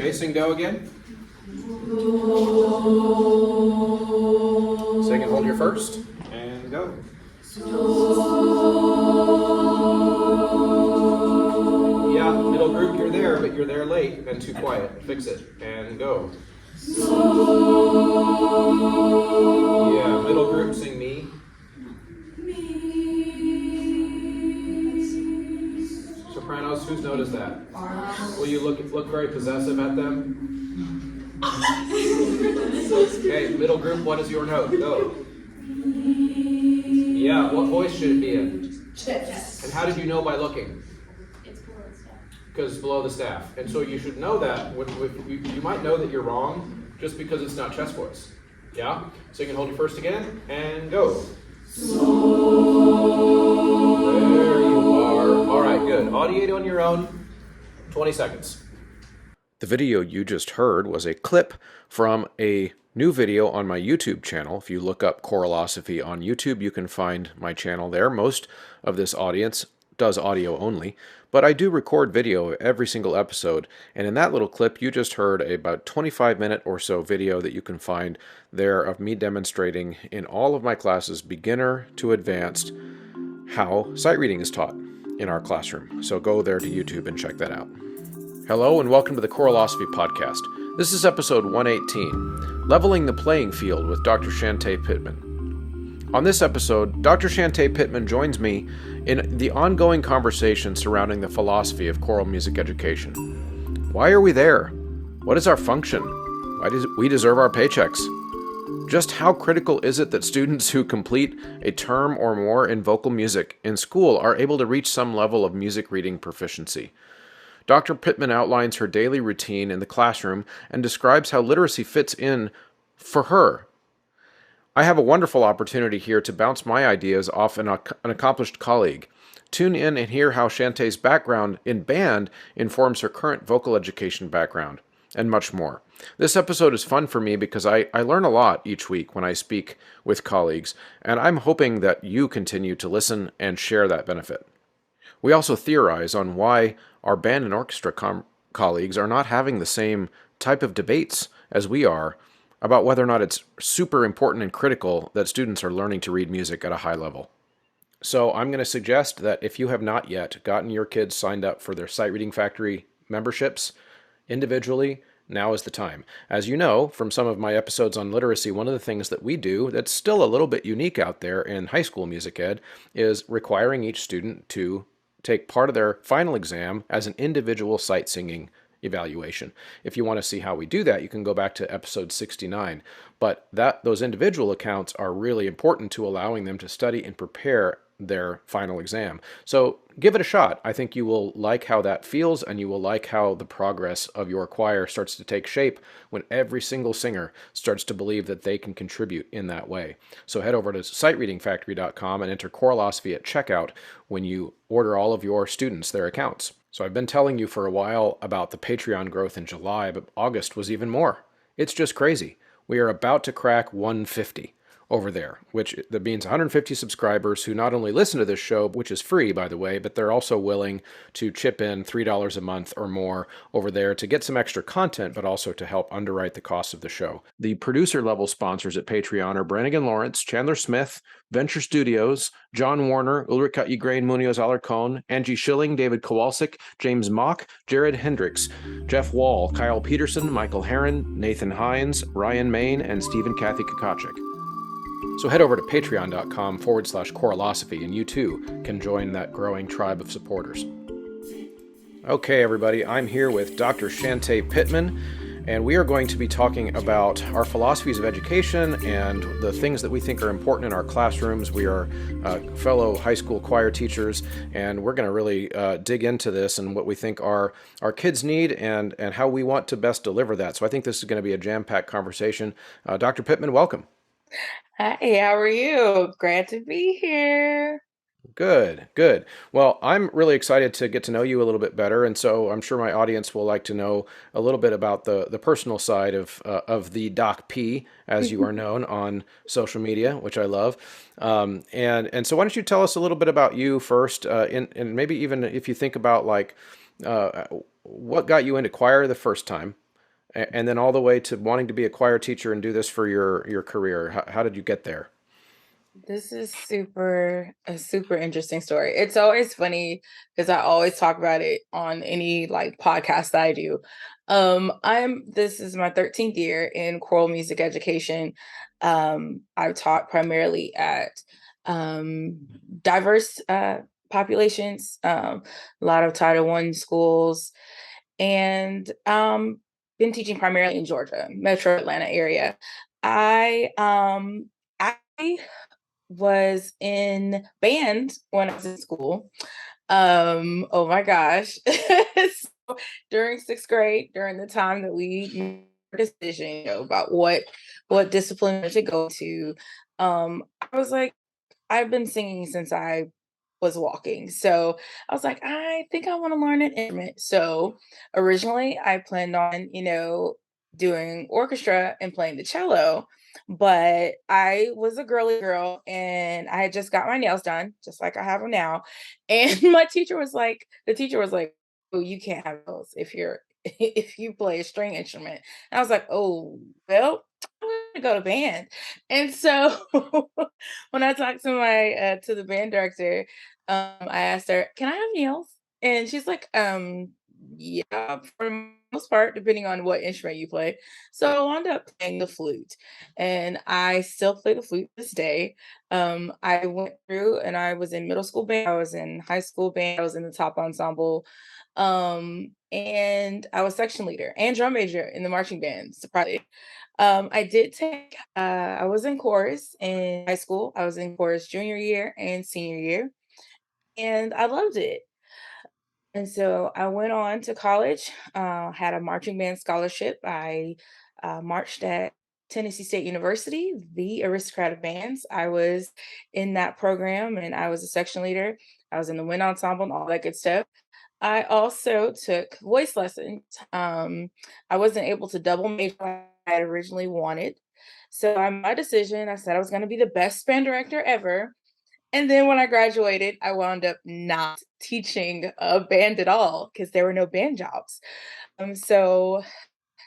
Okay, sing do again. Sing and hold your first, and go. Yeah, middle group, you're there, but you're there late and too quiet. Fix it, and go. Yeah, middle group, sing me. Sopranos, whose note is that? Will you look very possessive at them? Okay, middle group, what is your note? Go. Yeah, what voice should it be in? Chest. And how did you know by looking? It's below the staff. Because it's below the staff. And so you should know that. You might know that you're wrong just because it's not chest voice. Yeah? So you can hold your first again, and go. There you are. All right, good. Audiate on your own. 20 seconds. The video you just heard was a clip from a new video on my YouTube channel. If you look up Choralosophy on YouTube, you can find my channel there. Most of this audience does audio only, but I do record video every single episode, and in that little clip you just heard about 25-minute or so video that you can find there of me demonstrating in all of my classes, beginner to advanced, how sight reading is taught in our classroom. So go there to YouTube and check that out. Hello and welcome to the Choralosophy Podcast. This is episode 118, Leveling the Playing Field with Dr. Chantae Pittman. On this episode, Dr. Chantae Pittman joins me in the ongoing conversation surrounding the philosophy of choral music education. Why are we there? What is our function? Why do we deserve our paychecks? Just how critical is it that students who complete a term or more in vocal music in school are able to reach some level of music reading proficiency? Dr. Pittman outlines her daily routine in the classroom and describes how literacy fits in for her. I have a wonderful opportunity here to bounce my ideas off an accomplished colleague. Tune in and hear how Chantae's background in band informs her current vocal education background, and much more. This episode is fun for me because I learn a lot each week when I speak with colleagues, and I'm hoping that you continue to listen and share that benefit. We also theorize on why our band and orchestra colleagues are not having the same type of debates as we are about whether or not it's super important and critical that students are learning to read music at a high level. So I'm going to suggest that if you have not yet gotten your kids signed up for their Sight Reading Factory memberships individually, now is the time. As you know from some of my episodes on literacy, one of the things that we do that's still a little bit unique out there in high school music ed is requiring each student to take part of their final exam as an individual sight singing evaluation. If you want to see how we do that, you can go back to episode 69. But those individual accounts are really important to allowing them to study and prepare their final exam. So give it a shot. I think you will like how that feels, and you will like how the progress of your choir starts to take shape when every single singer starts to believe that they can contribute in that way. So head over to sightreadingfactory.com and enter Choralosophy at checkout when you order all of your students their accounts. So I've been telling you for a while about the Patreon growth in July, but August was even more. It's just crazy. We are about to crack 150 over there, which that means 150 subscribers who not only listen to this show, which is free, by the way, but they're also willing to chip in $3 a month or more over there to get some extra content, but also to help underwrite the cost of the show. The producer level sponsors at Patreon are Brannigan Lawrence, Chandler Smith, Venture Studios, John Warner, Ulrika Igrain Munoz Alarcon, Angie Schilling, David Kowalczyk, James Mock, Jared Hendricks, Jeff Wall, Kyle Peterson, Michael Herron, Nathan Hines, Ryan Main, and Stephen Kathy Kakachik. So head over to patreon.com/choralosophy, and you too can join that growing tribe of supporters. Okay, everybody, I'm here with Dr. Chantae Pittman, and we are going to be talking about our philosophies of education and the things that we think are important in our classrooms. We are fellow high school choir teachers, and we're going to really dig into this and what we think our kids need and how we want to best deliver that. So I think this is going to be a jam-packed conversation. Dr. Pittman, welcome. Hi, how are you? Glad to be here. Good, good. Well, I'm really excited to get to know you a little bit better, and so I'm sure my audience will like to know a little bit about the personal side of the Doc P, as you are known on social media, which I love. And so why don't you tell us a little bit about you first, and maybe even if you think about like what got you into choir the first time, and then all the way to wanting to be a choir teacher and do this for your career. How did you get there? This is a super interesting story. It's always funny because I always talk about it on any like podcast that I do. This is my 13th year in choral music education. I've taught primarily at um diverse populations, a lot of Title I schools, and been teaching primarily in Georgia, Metro Atlanta area. I was in band when I was in school. Oh my gosh. So during 6th grade, during the time that we made our decision, about what discipline to go to, I was like, I've been singing since I was walking. So I was like, I think I want to learn an instrument. So originally I planned on, doing orchestra and playing the cello, but I was a girly girl and I had just got my nails done, just like I have them now. And the teacher was like, oh, you can't have those if you play a string instrument. And I was like, oh, well, I'm gonna go to band. And so when I talked to the band director, I asked her, "Can I have nails?" And she's like, yeah, for the most part, depending on what instrument you play." So I wound up playing the flute, and I still play the flute to this day. I went through and I was in middle school band, I was in high school band, I was in the top ensemble, and I was section leader and drum major in the marching band, surprisingly. I was in chorus in high school. I was in chorus junior year and senior year, and I loved it. And so I went on to college, had a marching band scholarship. I marched at Tennessee State University, the aristocrat of bands. I was in that program and I was a section leader. I was in the wind ensemble and all that good stuff. I also took voice lessons. I wasn't able to double major like I had originally wanted. So I made my decision. I said I was going to be the best band director ever. And then when I graduated, I wound up not teaching a band at all because there were no band jobs. So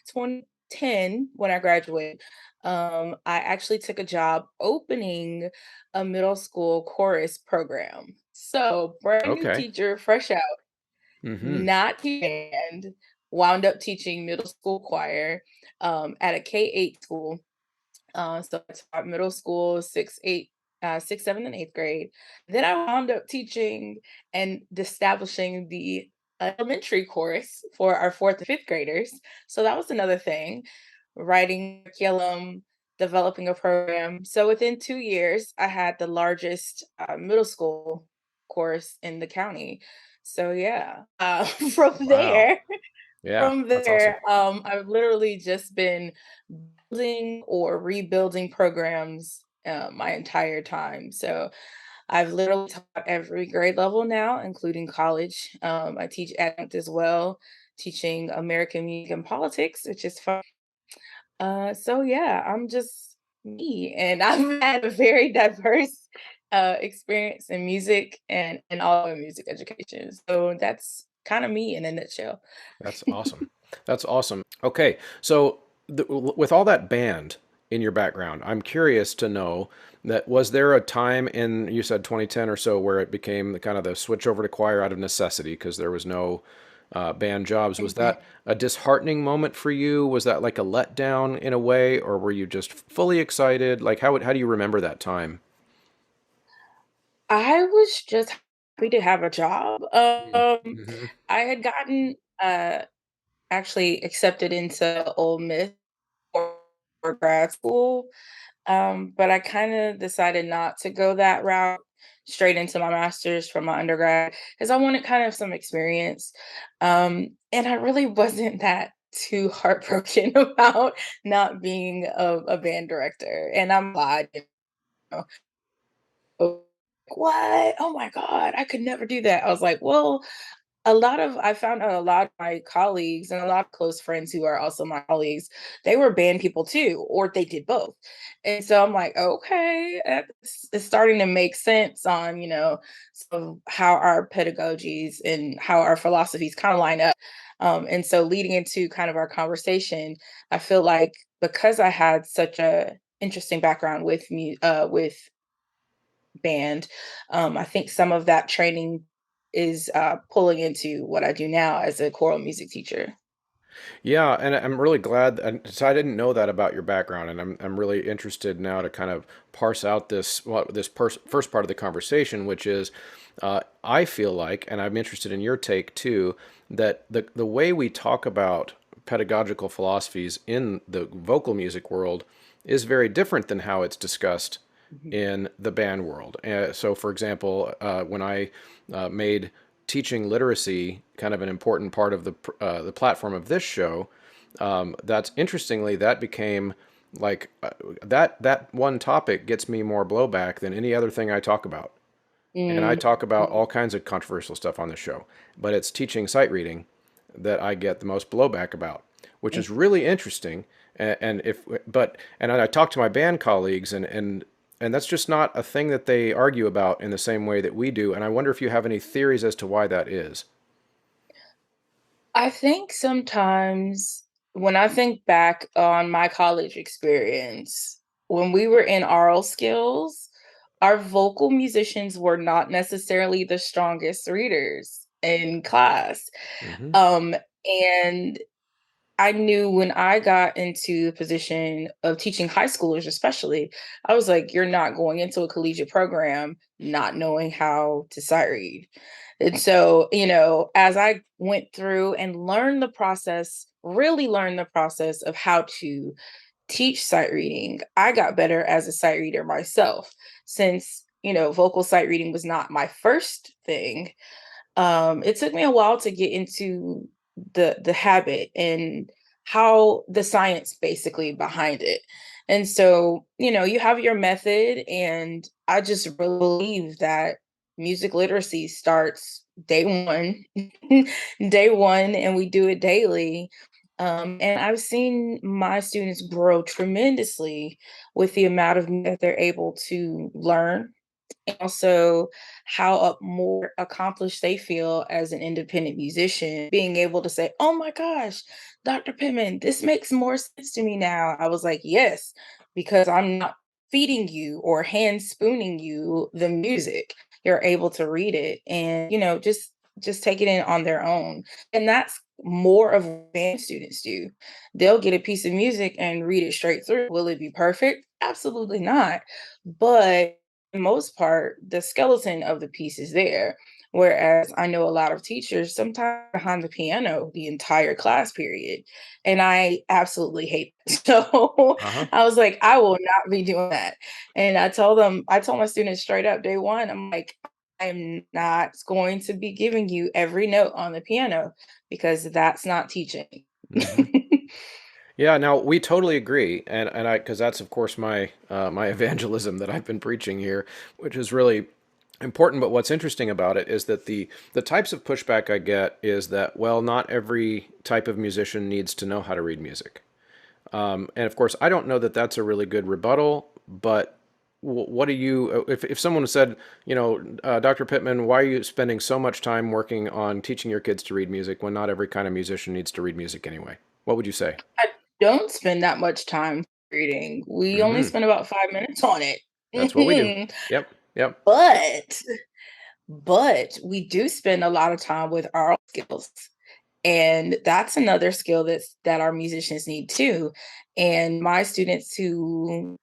2010, when I graduated, I actually took a job opening a middle school chorus program. So brand new Okay. teacher, fresh out, Mm-hmm. not teaching band, wound up teaching middle school choir at a K-8 school. So I taught middle school, 6, 7, and 8th grade. Then I wound up teaching and establishing the elementary course for our 4th and 5th graders. So that was another thing, writing curriculum, developing a program. So within 2 years, I had the largest middle school course in the county. So yeah, from Wow. there, Yeah, that's awesome. I've literally just been building or rebuilding programs my entire time. So I've literally taught every grade level now, including college. I teach adjunct as well, teaching American music and politics, which is fun. So yeah, I'm just me, and I've had a very diverse experience in music and all of music education. So that's kind of me in a nutshell. That's awesome. That's awesome. Okay, so with all that band in your background, I'm curious to know that was there a time in you said 2010 or so where it became the kind of the switch over to choir out of necessity because there was no band jobs. Was that a disheartening moment for you? Was that like a letdown in a way, or were you just fully excited? Like how do you remember that time? I was just happy to have a job. Mm-hmm. I had gotten actually accepted into Ole Miss for grad school, but I kind of decided not to go that route straight into my master's from my undergrad because I wanted kind of some experience. And I really wasn't that too heartbroken about not being a band director. And I'm glad, know. Oh, what? Oh my God, I could never do that. I was like, well, I found out a lot of my colleagues and a lot of close friends who are also my colleagues, they were band people too, or they did both. And so I'm like, okay, it's starting to make sense on, some how our pedagogies and how our philosophies kind of line up. And so leading into kind of our conversation, I feel like because I had such a interesting background with me with band, I think some of that training is pulling into what I do now as a choral music teacher. Yeah, and I'm really glad. So I didn't know that about your background, and I'm really interested now to kind of parse out first part of the conversation, which is, I feel like, and I'm interested in your take too, that the way we talk about pedagogical philosophies in the vocal music world is very different than how it's discussed Mhm. in the band world. So, for example, when I made teaching literacy kind of an important part of the platform of this show, that's interestingly that became like that one topic gets me more blowback than any other thing I talk about. And I Mm, talk about mm, all kinds of controversial stuff on the show, but it's teaching sight reading that I get the most blowback about, which mm. is really interesting. And if but and I talk to my band colleagues, and that's just not a thing that they argue about in the same way that we do. And I wonder if you have any theories as to why that is. I think sometimes when I think back on my college experience, when we were in oral skills, our vocal musicians were not necessarily the strongest readers in class. Hmm. Um, and I knew when I got into the position of teaching high schoolers, especially, I was like, you're not going into a collegiate program not knowing how to sight read. And so, as I went through and learned the process, really learned the process of how to teach sight reading, I got better as a sight reader myself. Since, vocal sight reading was not my first thing, it took me a while to get into the habit and how the science basically behind it. And so, you have your method, and I just really believe that music literacy starts day one, day one, and we do it daily. And I've seen my students grow tremendously with the amount of that they're able to learn, and also how more accomplished they feel as an independent musician, being able to say, "Oh my gosh, Dr. Pittman, this makes more sense to me now." I was like, "Yes, because I'm not feeding you or hand spooning you the music. You're able to read it and, just take it in on their own." And that's more of what band students do. They'll get a piece of music and read it straight through. Will it be perfect? Absolutely not. But the most part, the skeleton of the piece is there. Whereas I know a lot of teachers sometimes behind the piano the entire class period. And I absolutely hate it. So Uh huh. I was like, I will not be doing that. And I told my students straight up day one, I'm like, I'm not going to be giving you every note on the piano because that's not teaching. Hmm. Yeah, now we totally agree, and I because that's of course my evangelism that I've been preaching here, which is really important. But what's interesting about it is that the types of pushback I get is that, well, not every type of musician needs to know how to read music. And of course, I don't know that that's a really good rebuttal. But what do you, if someone said, Dr. Pittman, why are you spending so much time working on teaching your kids to read music when not every kind of musician needs to read music anyway? What would you say? I don't spend that much time reading. We only Hmm. spend about 5 minutes on it. That's what we do. Mhm. Yep. Yep. But we do spend a lot of time with oral skills. And that's another skill that our musicians need too. And my students who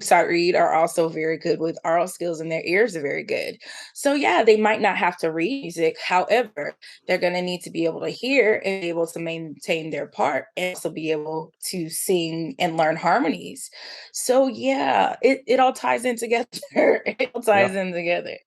sight read are also very good with oral skills, and their ears are very good. So yeah, they might not have to read music. However, they're going to need to be able to hear and be able to maintain their part and also be able to sing and learn harmonies. So yeah, it all ties in together. It all Yeah. ties in together.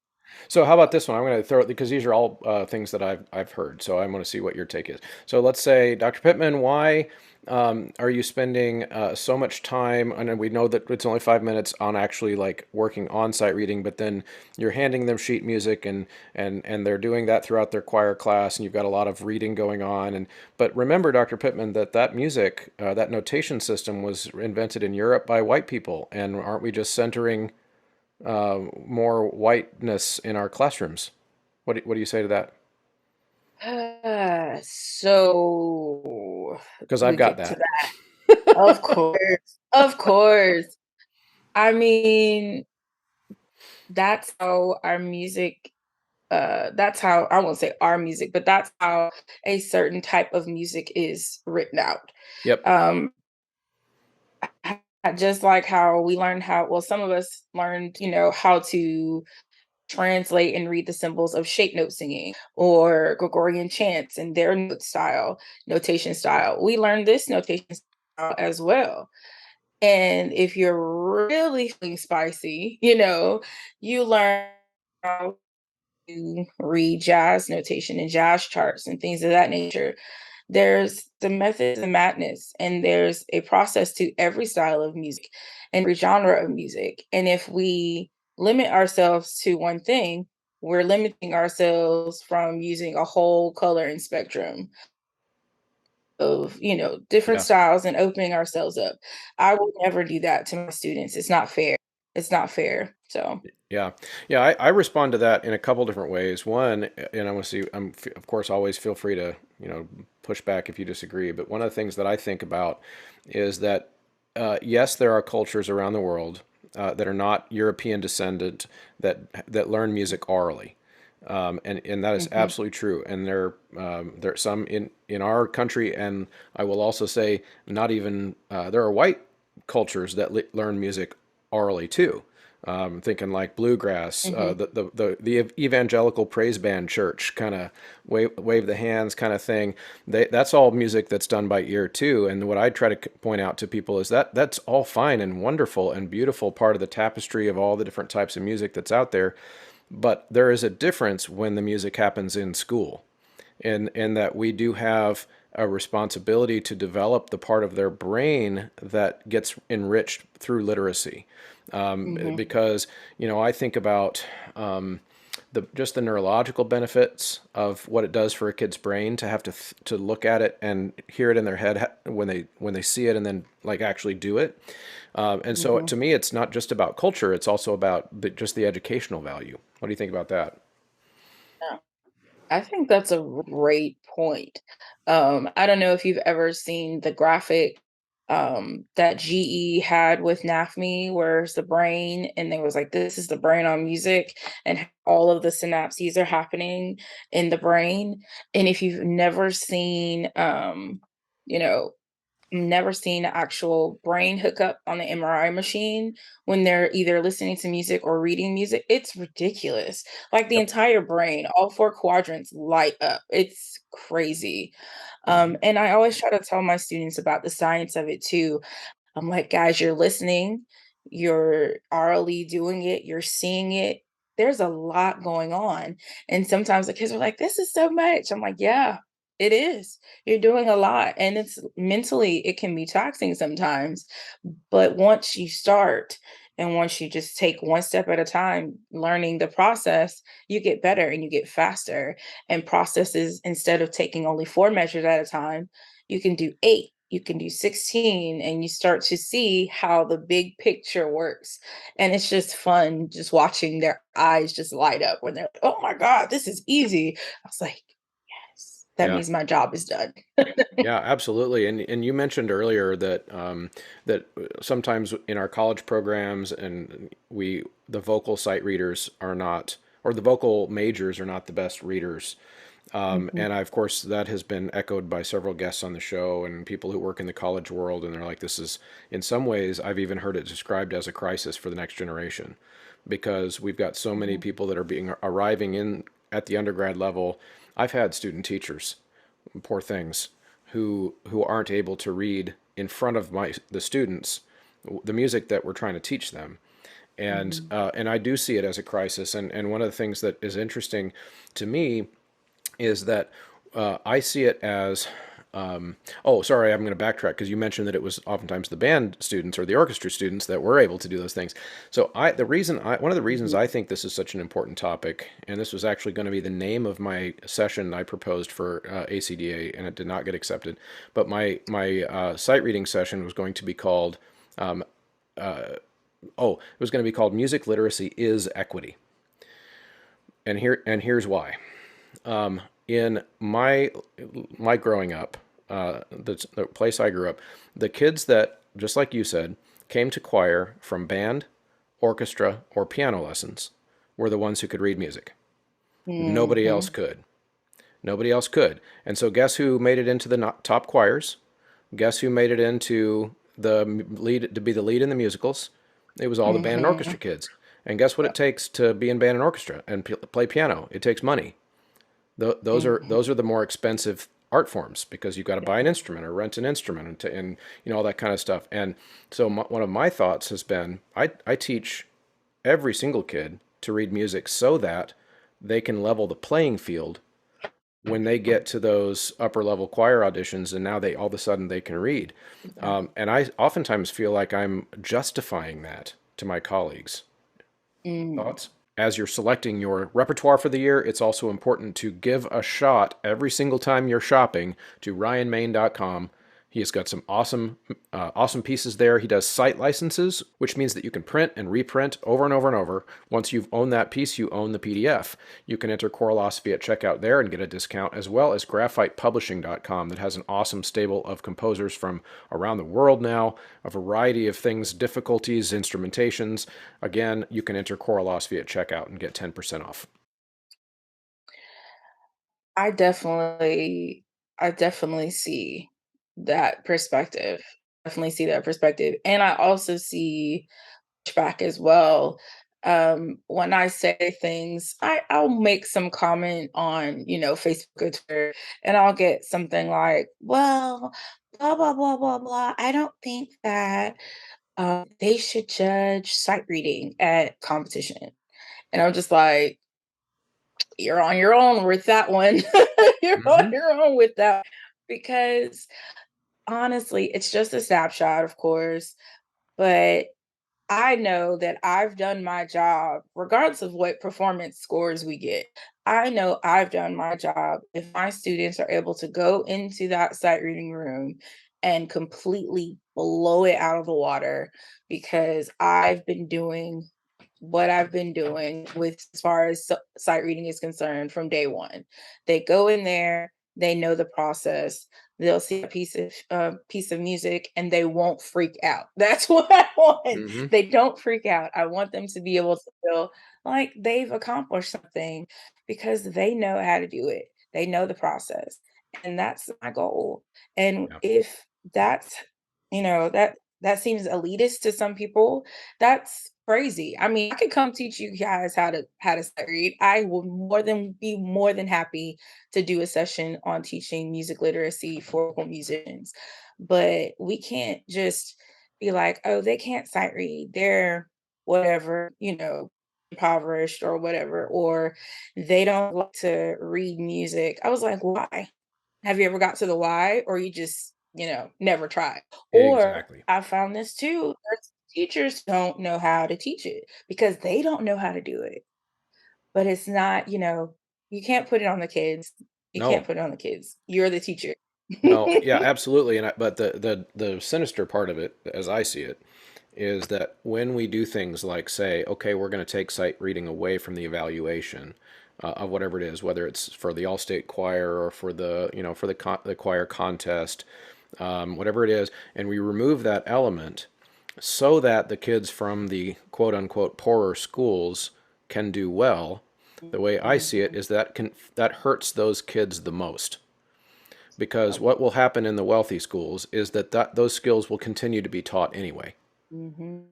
So how about this one? I'm going to throw it because these are all things that I've heard. So I'm going to see what your take is. So let's say, Dr. Pittman, why are you spending so much time? And we know that it's only 5 minutes on actually like working on site reading, but then you're handing them sheet music and they're doing that throughout their choir class, and you've got a lot of reading going on. And but remember, Dr. Pittman, that music, that notation system was invented in Europe by white people, and aren't we just centering more whiteness in our classrooms? What do you say to that? So Because I've we got get to that. that. Of course. Of course. I mean, that's how our music that's how I won't say our music, but that's how a certain type of music is written out. Yep. Um just like how we learned how well some of us learned, how to translate and read the symbols of shape note singing or Gregorian chants and their notation style. We learned this notation style as well. And if you're really feeling spicy, you learn how to read jazz notation and jazz charts and things of that nature. There's the method of madness, and there's a process to every style of music and every genre of music. And if we limit ourselves to one thing, we're limiting ourselves from using a whole color and spectrum of, different Yeah. styles and opening ourselves up. I will never do that to my students. It's not fair. It's not fair. So, Yeah, yeah. I respond to that in a couple different ways. One, and I want to see. Of course, always feel free to push back if you disagree. But one of the things that I think about is that yes, there are cultures around the world that are not European descendant that learn music orally. And that is mhm, absolutely true. And there are some in our country, and I will also say not even there are white cultures that learn music orally too. Thinking like bluegrass, mhm, the evangelical praise band church kind of wave the hands kind of thing. That's all music that's done by ear too. And what I try to point out to people is that that's all fine and wonderful and beautiful part of the tapestry of all the different types of music that's out there. But there is a difference when the music happens in school, and that we do have a responsibility to develop the part of their brain that gets enriched through literacy. mhm. Because I think about just the neurological benefits of what it does for a kid's brain to have to look at it and hear it in their head when they see it and then like actually do it. And so Mhm. to me, it's not just about culture; it's also about just the educational value. What do you think about that? Yeah. I think that's a great point. I don't know if you've ever seen the graphic that GE had with NAFME, where it's the brain, and they was like, "This is the brain on music," and all of the synapses are happening in the brain. And if you've you know, never seen an actual brain hookup on the MRI machine when they're either listening to music or reading music. It's ridiculous. Like the Yep. entire brain, all four quadrants light up. It's crazy. Hmm. And I always try to tell my students about the science of it too. I'm like, guys, you're listening, you're orally doing it, you're seeing it. There's a lot going on. And sometimes the kids are like, this is so much. I'm like, yeah, it is. You're doing a lot. And it's mentally, it can be taxing sometimes. But once you start and once you just take one step at a time, learning the process, you get better and you get faster. And processes, instead of taking only four measures at a time, you can do eight, you can do 16, and you start to see how the big picture works. And it's just fun just watching their eyes just light up when they're like, oh my God, this is easy. I was like, yes, that Yeah. means my job is done. Yeah, absolutely. And you mentioned earlier that sometimes in our college programs and the vocal sight readers are not, or the vocal majors are not the best readers. Mhm, And of course, that has been echoed by several guests on the show and people who work in the college world. And they're like, this is, in some ways, I've even heard it described as a crisis for the next generation because we've got so many mhm, people that are arriving in at the undergrad level. I've had student teachers, poor things, who aren't able to read in front of the students the music that we're trying to teach them. mhm. And I do see it as a crisis. And one of the things that is interesting to me is that I see it as oh, sorry, I'm going to backtrack because you mentioned that it was oftentimes the band students or the orchestra students that were able to do those things. So one of the reasons Mhm. I think this is such an important topic, and this was actually going to be the name of my session I proposed for ACDA, and it did not get accepted. But my sight reading session was going to be called it was going to be called Music Literacy is Equity, and here's why. in my growing up, the place I grew up, the kids that, just like you said, came to choir from band, orchestra, or piano lessons were the ones who could read music. Nobody else Hmm. could. Nobody else could. And so, guess who made it into the top choirs? Guess who made it into the lead to be the lead in the musicals? It was all the band and orchestra Hmm. kids. And guess what it takes to be in band and orchestra and play piano? It takes money. Hmm. Those are the more expensive art forms because you've got to buy an instrument or rent an instrument and all that kind of stuff. And so one of my thoughts has been I teach every single kid to read music so that they can level the playing field when they get to those upper level choir auditions, and now they all of a sudden they can read. And I oftentimes feel like I'm justifying that to my colleagues. Mm. Thoughts? As you're selecting your repertoire for the year, it's also important to give a shot every single time you're shopping to ryanmain.com. He has got some awesome pieces there. He does site licenses, which means that you can print and reprint over and over and over. Once you've owned that piece, you own the PDF. You can enter Choralosophy at checkout there and get a discount, as well as graphitepublishing.com that has an awesome stable of composers from around the world now, a variety of things, difficulties, instrumentations. Again, you can enter Choralosophy at checkout and get 10% off. I definitely I definitely see that perspective. Definitely see that perspective. And I also see pushback as well. When I say things, I'll make some comment on, Facebook or Twitter, and I'll get something like, well, blah, blah, blah, blah, blah. I don't think that they should judge sight reading at competition. And I'm just like, you're on your own with that one. You're on Mm-hmm. your own with that because honestly, it's just a snapshot, of course, but I know that I've done my job regardless of what performance scores we get. I know I've done my job if my students are able to go into that sight reading room and completely blow it out of the water because I've been doing what I've been doing with as far as sight reading is concerned from day one. They go in there, they know the process. They'll see a piece of music and they won't freak out. That's what I want. Mm-hmm. They don't freak out. I want them to be able to feel like they've accomplished something because they know how to do it. They know the process. And that's my goal. And Yeah. if that's, that seems elitist to some people, that's crazy. I mean, I could come teach you guys how to sight read. I will more than happy to do a session on teaching music literacy for local musicians. But we can't just be like, oh, they can't sight read. They're whatever, impoverished or whatever, or they don't like to read music. I was like, why? Have you ever got to the why, or you just, never tried? Or Exactly. I found this too. There's teachers don't know how to teach it because they don't know how to do it. But it's not, you can't put it on the kids. You can't No. put it on the kids. You're the teacher. No. Yeah. Absolutely. But the sinister part of it, as I see it, is that when we do things like say, okay, we're going to take sight reading away from the evaluation of whatever it is, whether it's for the all-state choir or for the for the choir contest, whatever it is, and we remove that element so that the kids from the quote unquote poorer schools can do well. The way I see it Mhm. is that hurts those kids the most because what will happen in the wealthy schools is that those skills will continue to be taught anyway, Mhm.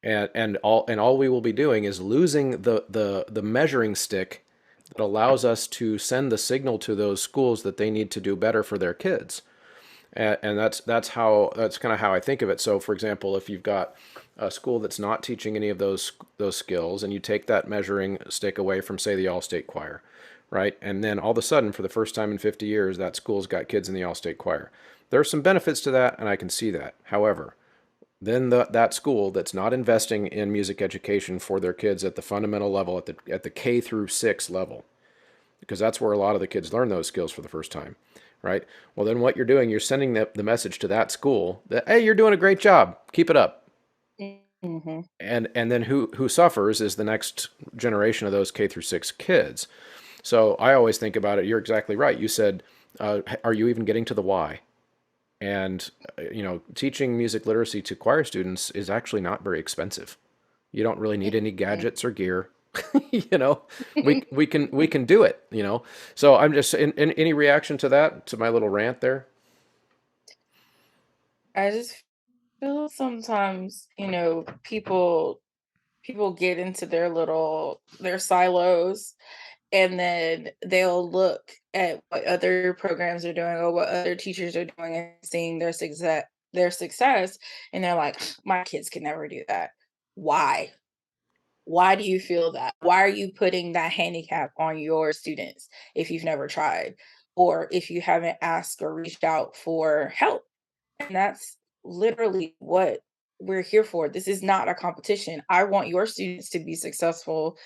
and all we will be doing is losing the measuring stick that allows us to send the signal to those schools that they need to do better for their kids. And that's kind of how I think of it. So, for example, if you've got a school that's not teaching any of those skills, and you take that measuring stick away from, say, the all-state choir, right? And then all of a sudden, for the first time in 50 years, that school's got kids in the all-state choir. There are some benefits to that, and I can see that. However, then that school that's not investing in music education for their kids at the fundamental level, at the K through 6 level, because that's where a lot of the kids learn those skills for the first time, right? Well, then what you're doing, you're sending the message to that school that, hey, you're doing a great job, keep it up. And then who suffers is the next generation of those K through 6 kids. So I always think about it. You're exactly right. You said, are you even getting to the why? And, teaching music literacy to choir students is actually not very expensive. You don't really need any Mhm. gadgets or gear. you know, we can do it. So I'm just in any reaction to that, to my little rant there. I just feel sometimes, people get into their silos, and then they'll look at what other programs are doing or what other teachers are doing and seeing their success, and they're like, my kids can never do that. Why? Why do you feel that? Why are you putting that handicap on your students if you've never tried or if you haven't asked or reached out for help? And that's literally what we're here for. This is not a competition. I want your students to be successful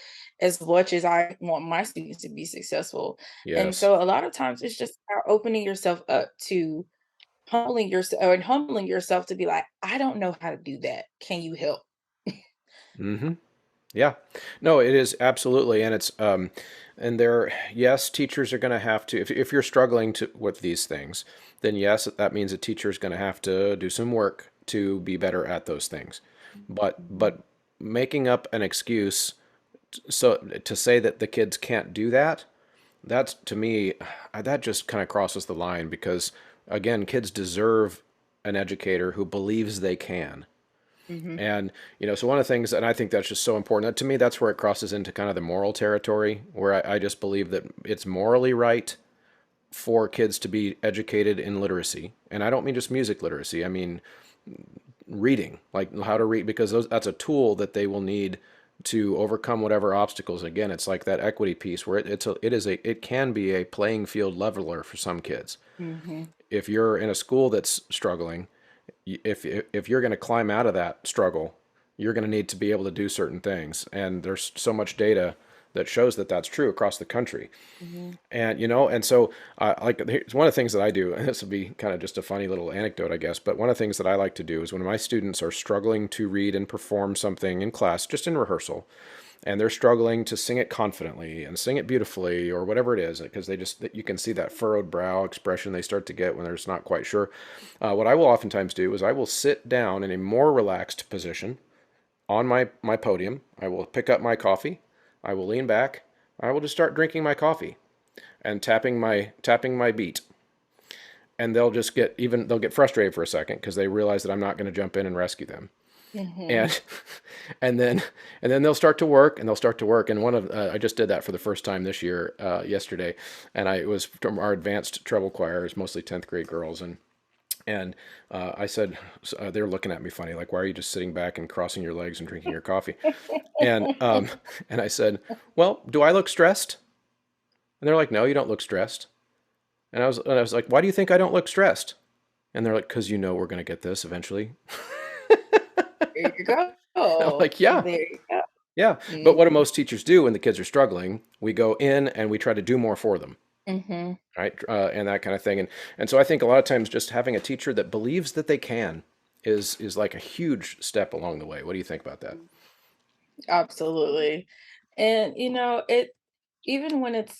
as much as I want my students to be successful. And Yes. so a lot of times it's just about opening yourself up to humbling yourself to be like, I don't know how to do that. Can you help? Hmm. Yeah. No, it is absolutely, and and yes, teachers are going to have to, if you're struggling with these things, then yes, that means a teacher is going to have to do some work to be better at those things. Mhm. But making up an excuse so to say that the kids can't do that, that's to me, that just kind of crosses the line because again, kids deserve an educator who believes they can. Mhm. And, so one of the things, and I think that's just so important, to me, that's where it crosses into kind of the moral territory, where I just believe that it's morally right for kids to be educated in literacy. And I don't mean just music literacy, I mean reading, like how to read, because that's a tool that they will need to overcome whatever obstacles. Again, it's like that equity piece where it can be a playing field leveler for some kids. Mhm. If you're in a school that's struggling, if you're going to climb out of that struggle, you're going to need to be able to do certain things. And there's so much data that shows that that's true across the country. Mhm. And so like it's one of the things that I do, and this will be kind of just a funny little anecdote, I guess, but one of the things that I like to do is when my students are struggling to read and perform something in class, just in rehearsal, and they're struggling to sing it confidently and sing it beautifully or whatever it is, because you can see that furrowed brow expression they start to get when they're just not quite sure. What I will oftentimes do is I will sit down in a more relaxed position on my podium. I will pick up my coffee. I will lean back. I will just start drinking my coffee and tapping my beat. And they'll get frustrated for a second because they realize that I'm not going to jump in and rescue them. Mhm. And and then they'll start to work, and they'll start to work. And I just did that for the first time this year, yesterday, and it was from our advanced treble choir. It's mostly 10th grade girls, and I said, they were looking at me funny, like, why are you just sitting back and crossing your legs and drinking your coffee? And and I said, well, do I look stressed? And they're like, no, you don't look stressed. And I was like, why do you think I don't look stressed? And they're like, because we're gonna get this eventually. There you I'm go. like, yeah, There you go. yeah. But what do Mhm. most teachers do when the kids are struggling? We go in and we try to do more for them, Mhm. right? And that kind of thing. And so I think a lot of times just having a teacher that believes that they can is like a huge step along the way. What do you think about that? Absolutely. And it even when it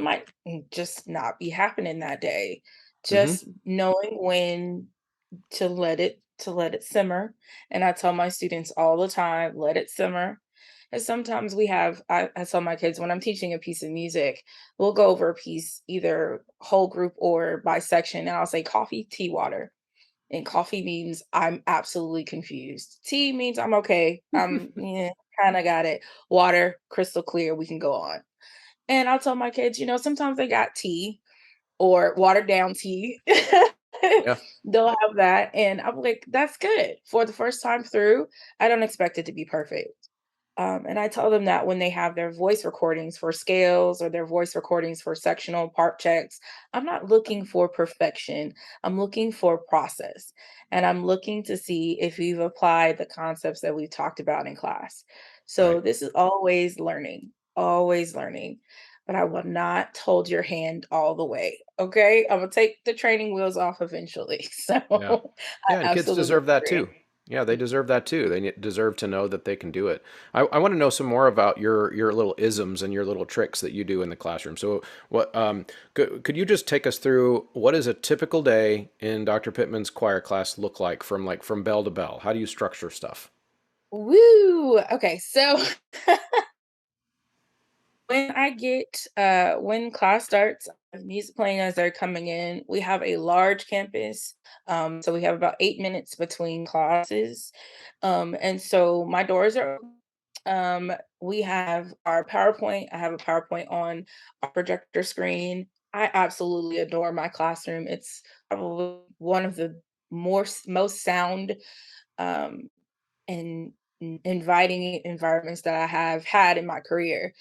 might just not be happening that day. Mm-hmm. Just knowing when to let it simmer. And I tell my students all the time, let it simmer. And sometimes I tell my kids when I'm teaching a piece of music, we'll go over a piece either whole group or by section, and I'll say coffee, tea, water. And coffee means I'm absolutely confused. Tea means I'm okay. I'm yeah, kind of got it. Water, crystal clear, we can go on. And I'll tell my kids, sometimes they got tea or watered down tea. Yeah. They'll have that. And I'm like, that's good. For the first time through, I don't expect it to be perfect. And I tell them that when they have their voice recordings for scales or their voice recordings for sectional part checks, I'm not looking for perfection. I'm looking for process. And I'm looking to see if we've applied the concepts that we've talked about in class. Right. So this is always learning, always learning. But I will not hold your hand all the way. Okay. I'm going to take the training wheels off eventually. So Yeah. I Yeah. And kids absolutely deserve that agree. too. Yeah, they deserve that too. They deserve to know that they can do it. I want to know some more about your little isms and your little tricks that you do in the classroom. So, what could you just take us through what does a typical day in Dr. Pittman's choir class look like from bell to bell? How do you structure stuff? Woo! Okay, so when class starts, I have music playing as they're coming in. We have a large campus, so we have about 8 minutes between classes, and so my doors are open. We have our PowerPoint. I have a PowerPoint on our projector screen. I absolutely adore my classroom. It's probably one of the most sound um, and inviting environments that I have had in my career.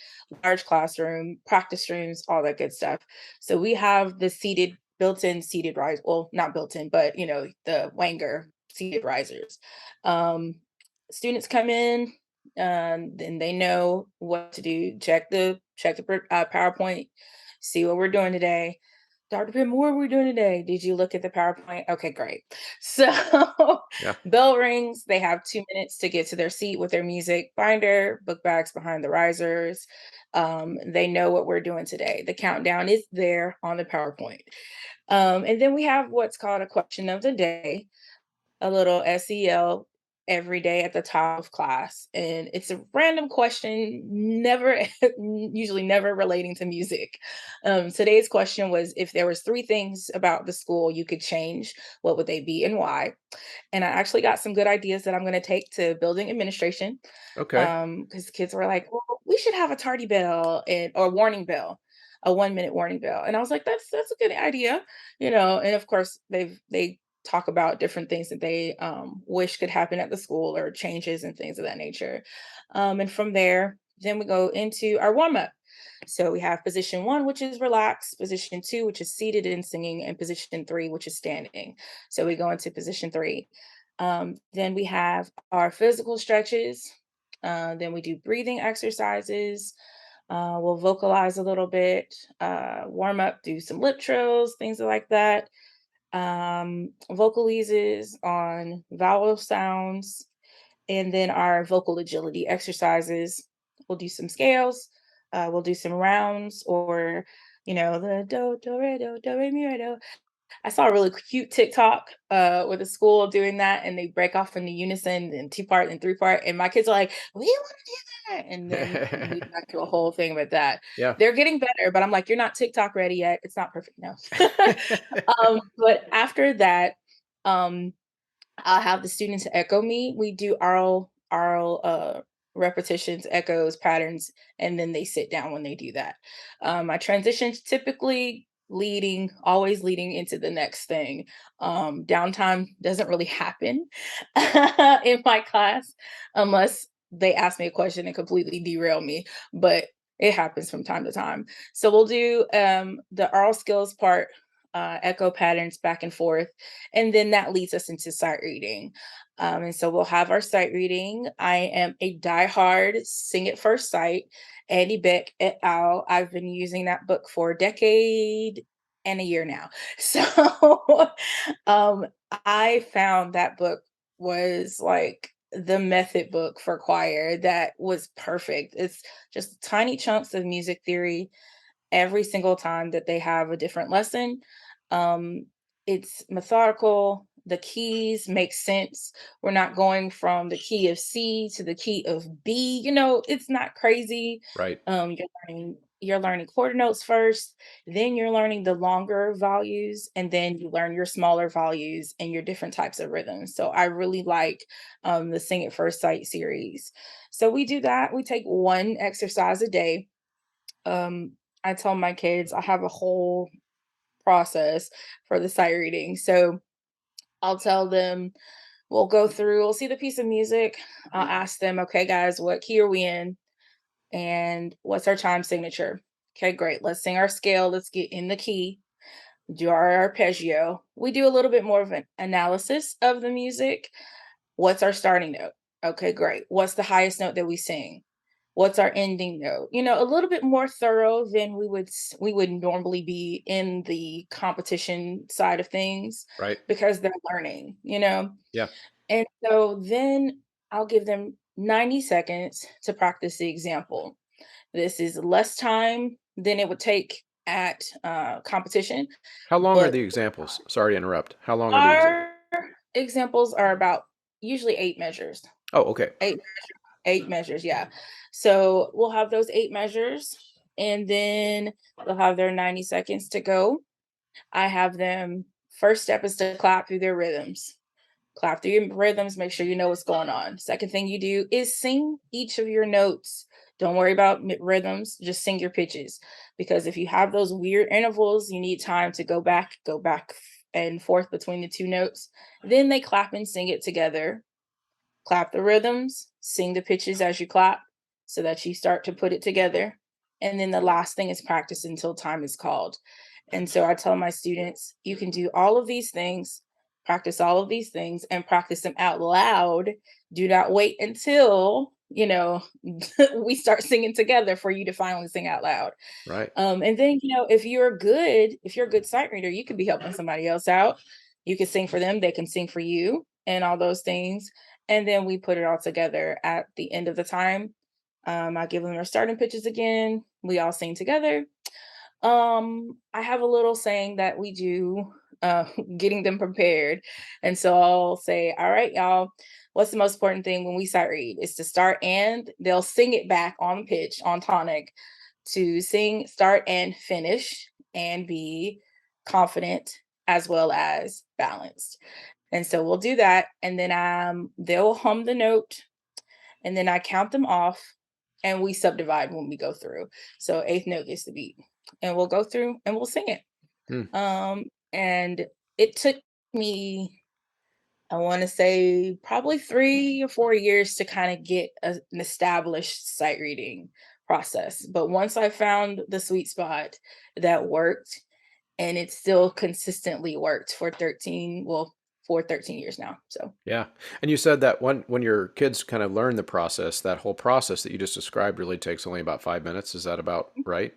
Large classroom, practice rooms, all that good stuff. So we have the built-in seated rise. Well, not built-in, but the Wanger seated risers. Um, Students come in, then they know what to do. Check the PowerPoint, see what we're doing today. Dr. Pim, what are we doing today? Did you look at the PowerPoint? Okay, great. So Yeah. bell rings. They have 2 minutes to get to their seat with their music binder, book bags behind the risers. They know what we're doing today. The countdown is there on the PowerPoint. And then we have what's called a question of the day, a little SEL every day at the top of class. And it's a random question, never, usually never relating to music. Today's question was, if there was three things about the school you could change, what would they be and why? And I actually got some good ideas that I'm going to take to building administration. Okay. Because kids were like, well, we should have a tardy bell or warning bell, a 1 minute warning bell. And I was like, that's a good idea, and of course they talk about different things that they wish could happen at the school or changes and things of that nature. And from there, then we go into our warm up. So we have position one, which is relaxed, position two, which is seated and singing, and position three, which is standing. So we go into position three. Then we have our physical stretches. Then we do breathing exercises. We'll vocalize a little bit, warm up, do some lip trills, things like that. Vocalises on vowel sounds, and then our vocal agility exercises. We'll do some scales. We'll do some rounds, or the do re mi re do. I saw a really cute TikTok with a school doing that, and they break off into unison and two part and three part. And my kids are like, "We want to do that," and then we back to a whole thing with that. Yeah. They're getting better, but I'm like, "You're not TikTok ready yet. It's not perfect, no." But after that, um, I'll have the students echo me. We do oral repetitions, echoes, patterns, and then they sit down when they do that. My transitions typically always leading into the next thing. Downtime doesn't really happen in my class unless they ask me a question and completely derail me, but it happens from time to time. So we'll do the oral skills part, echo patterns back and forth, and then that leads us into sight reading. And so we'll have our sight reading. I am a diehard Sing at First Sight, Andy Beck et al. I've been using that book for a decade and a year now. So um, I found that book was like the method book for choir that was perfect. It's just tiny chunks of music theory every single time that they have a different lesson. Um, it's methodical. The keys make sense. We're not going from the key of C to the key of B. It's not crazy. Right. You're learning quarter notes first, then you're learning the longer values, and then you learn your smaller values and your different types of rhythms. So I really like the Sing at First Sight series. So we do that. We take one exercise a day. um, I tell my kids I have a whole process for the sight reading. So I'll tell them, we'll see the piece of music. I'll ask them, okay, guys, what key are we in? And what's our time signature? Okay, great. Let's sing our scale. Let's get in the key, do our arpeggio. We do a little bit more of an analysis of the music. What's our starting note? Okay, great. What's the highest note that we sing? What's our ending note? A little bit more thorough than we would normally be in the competition side of things, Right. because they're learning. Yeah. And so then I'll give them 90 seconds to practice the example. This is less time than it would take at competition, How long are but the examples? Sorry to interrupt. How long are the examples? our examples are about usually 8 measures. Oh, okay. 8 8 measures, yeah. So we'll have those 8 measures, and then they'll have their 90 seconds to go. I have them first step is to clap through their rhythms. Clap through your rhythms, make sure you know what's going on. Second thing you do is sing each of your notes. Don't worry about rhythms, just sing your pitches. Because if you have those weird intervals, you need time to go back and forth between the two notes. Then they clap and sing it together. Clap the rhythms, sing the pitches as you clap so that you start to put it together. And then the last thing is practice until time is called. And so I tell my students, you can do all of these things, practice all of these things, and practice them out loud. Do not wait until, we start singing together for you to finally sing out loud. Right. And then, if you're a good sight reader, you could be helping somebody else out. You can sing for them, they can sing for you, and all those things. And then we put it all together at the end of the time. I give them their starting pitches again. We all sing together. I have a little saying that we do, uh, getting them prepared. And so I'll say, all right, y'all, what's the most important thing when we sight read? Is to start and they'll sing it back on pitch, on tonic, to sing, start, and finish, and be confident as well as balanced. And so we'll do that. And then they'll hum the note, and then I count them off, and we subdivide when we go through. So eighth note gets the beat. And we'll go through and we'll sing it. Hmm. And it took me, I want to say, probably 3 or 4 years to kind of get an established sight reading process. But once I found the sweet spot that worked, and it still consistently worked for 13 years now. So, Yeah. And you said that when your kids kind of learn the process, that whole process that you just described really takes only about 5 minutes. Is that about right?